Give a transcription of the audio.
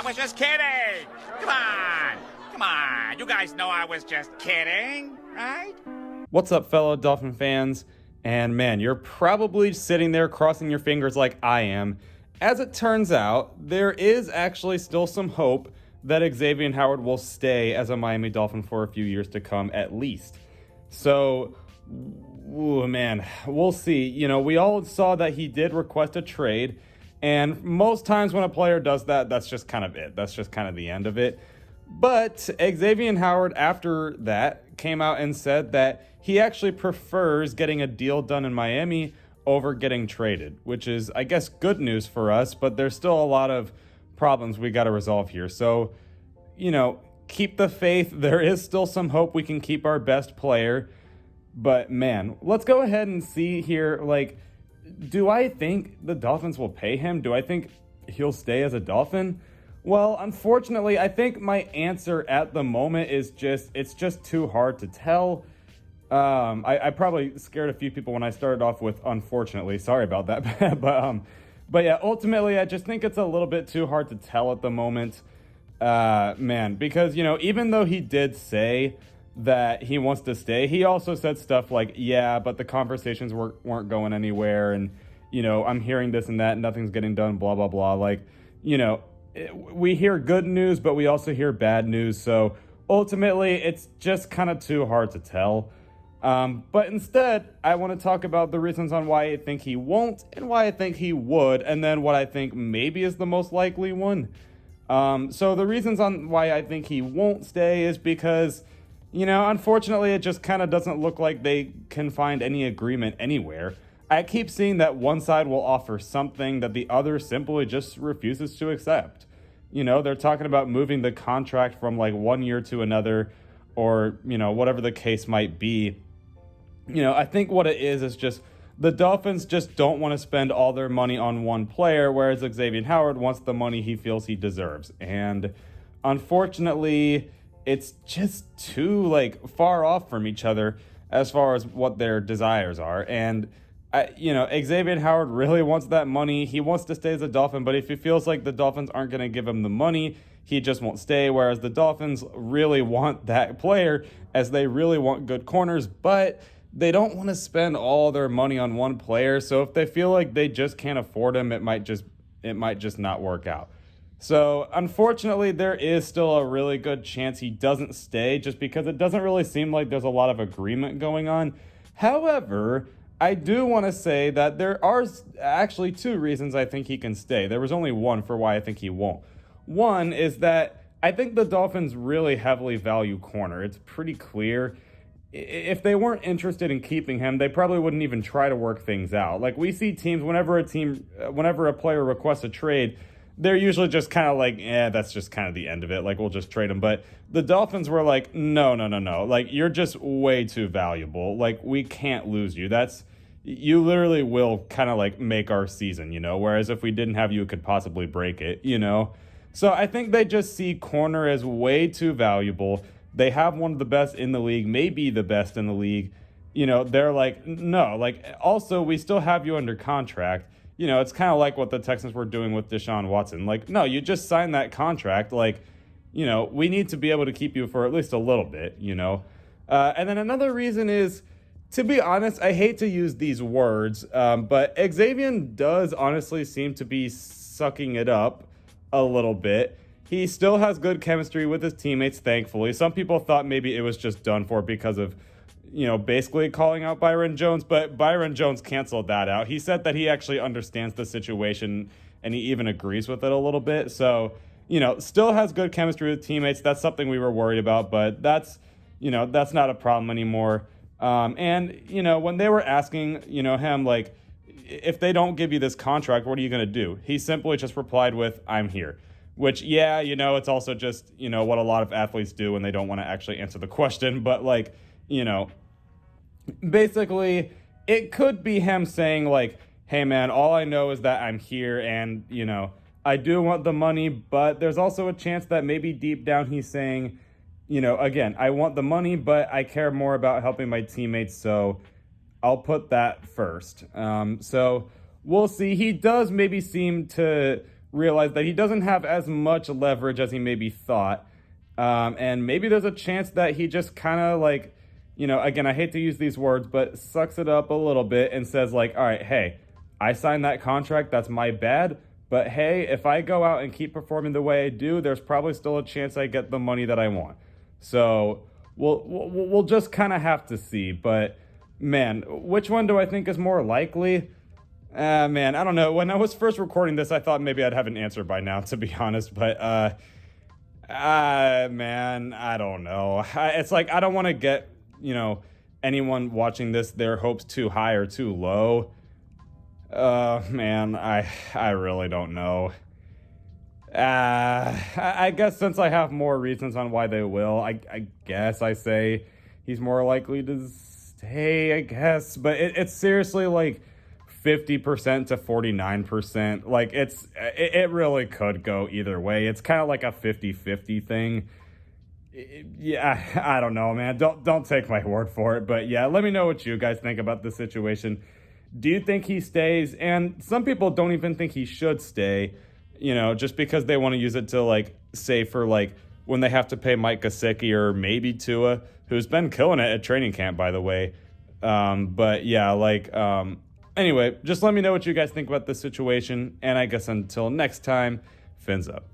I was just kidding. Come on. You guys know I was just kidding, right? What's up, fellow Dolphin fans? And man, you're probably sitting there crossing your fingers like I am. As it turns out, there is actually still some hope that Xavien Howard will stay as a Miami Dolphin for a few years to come at least. So, man, we'll see. You know, we all saw that he did request a trade, and most times when a player does that, that's just kind of it. That's just kind of the end of it. But Xavien Howard, after that, came out and said that he actually prefers getting a deal done in Miami over getting traded, which is, I guess, good news for us, but there's still a lot of problems we got to resolve here. So, you know, keep the faith. There is still some hope we can keep our best player. But, man, let's go ahead and see here, like, do I think the Dolphins will pay him? Do I think he'll stay as a Dolphin? Well, unfortunately, I think my answer at the moment is it's just too hard to tell. I probably scared a few people when I started off with unfortunately. Sorry about that. But yeah, ultimately, I just think it's a little bit too hard to tell at the moment. Man, because, you know, even though he did say that he wants to stay, he also said stuff like, yeah, but the conversations weren't going anywhere. And, you know, I'm hearing this and that, nothing's getting done, blah, blah, blah. Like, you know, we hear good news, but we also hear bad news. So ultimately, it's just kind of too hard to tell. But instead, I want to talk about the reasons on why I think he won't and why I think he would, and then what I think maybe is the most likely one. So the reasons on why I think he won't stay is because, you know, unfortunately, it just kind of doesn't look like they can find any agreement anywhere. I keep seeing that one side will offer something that the other simply just refuses to accept. You know, they're talking about moving the contract from like 1 year to another, or, you know, whatever the case might be. You know, I think what it is just the Dolphins just don't want to spend all their money on one player, whereas Xavien Howard wants the money he feels he deserves. And unfortunately, it's just too, like, far off from each other as far as what their desires are. And you know, Xavien Howard really wants that money. He wants to stay as a Dolphin, but if he feels like the Dolphins aren't going to give him the money, he just won't stay, whereas the Dolphins really want that player, as they really want good corners, but they don't want to spend all their money on one player. So if they feel like they just can't afford him, it might just not work out. So unfortunately, there is still a really good chance he doesn't stay, just because it doesn't really seem like there's a lot of agreement going on. However, I do want to say that there are actually two reasons I think he can stay. There was only one for why I think he won't. One is that I think the Dolphins really heavily value corner. It's pretty clear. If they weren't interested in keeping him, they probably wouldn't even try to work things out. Like, we see teams, whenever a player requests a trade, they're usually just kind of like, that's just kind of the end of it. Like, we'll just trade him. But the Dolphins were like, no. Like, you're just way too valuable. Like, we can't lose you. You literally will kind of like make our season, you know, whereas if we didn't have you, it could possibly break it, you know. So I think they just see corner as way too valuable. They have one of the best in the league, maybe the best in the league. You know, they're like, no, like, also, we still have you under contract. You know, it's kind of like what the Texans were doing with Deshaun Watson. Like, no, you just signed that contract. Like, you know, we need to be able to keep you for at least a little bit, you know. And then another reason is, to be honest, I hate to use these words, but Xavien does honestly seem to be sucking it up a little bit. He still has good chemistry with his teammates, thankfully. Some people thought maybe it was just done for because of, you know, basically calling out Byron Jones, but Byron Jones canceled that out. He said that he actually understands the situation, and he even agrees with it a little bit. So, you know, still has good chemistry with teammates. That's something we were worried about, but that's not a problem anymore. And, you know, when they were asking, you know, him, like, if they don't give you this contract, what are you going to do? He simply just replied with, I'm here. Which, yeah, you know, it's also just, you know, what a lot of athletes do when they don't want to actually answer the question. But, like, you know, basically, it could be him saying, like, hey, man, all I know is that I'm here and, you know, I do want the money. But there's also a chance that maybe deep down he's saying, you know, again, I want the money, but I care more about helping my teammates, so I'll put that first. So we'll see. He does maybe seem to realize that he doesn't have as much leverage as he maybe thought. And maybe there's a chance that he just kind of like, again, I hate to use these words, but sucks it up a little bit and says like, all right, hey, I signed that contract. That's my bad. But hey, if I go out and keep performing the way I do, there's probably still a chance I get the money that I want. So we'll just kind of have to see. But man, which one do I think is more likely? Man, I don't know. When I was first recording this, I thought maybe I'd have an answer by now, to be honest. But man, I don't know. It's like I don't want to get anyone watching this their hopes too high or too low. Man, I really don't know. I guess since I have more reasons on why they will, I guess I say he's more likely to stay, I guess. But it's seriously like 50% to 49%. Like it really could go either way. It's kind of like a 50-50 thing. Yeah, I don't know, man. Don't take my word for it. But yeah, let me know what you guys think about this situation. Do you think he stays? And some people don't even think he should stay, just because they want to use it to, like, say for, like, when they have to pay Mike Gesicki or maybe Tua, who's been killing it at training camp, by the way. But, yeah, like, anyway, just let me know what you guys think about this situation. And I guess until next time, fins up.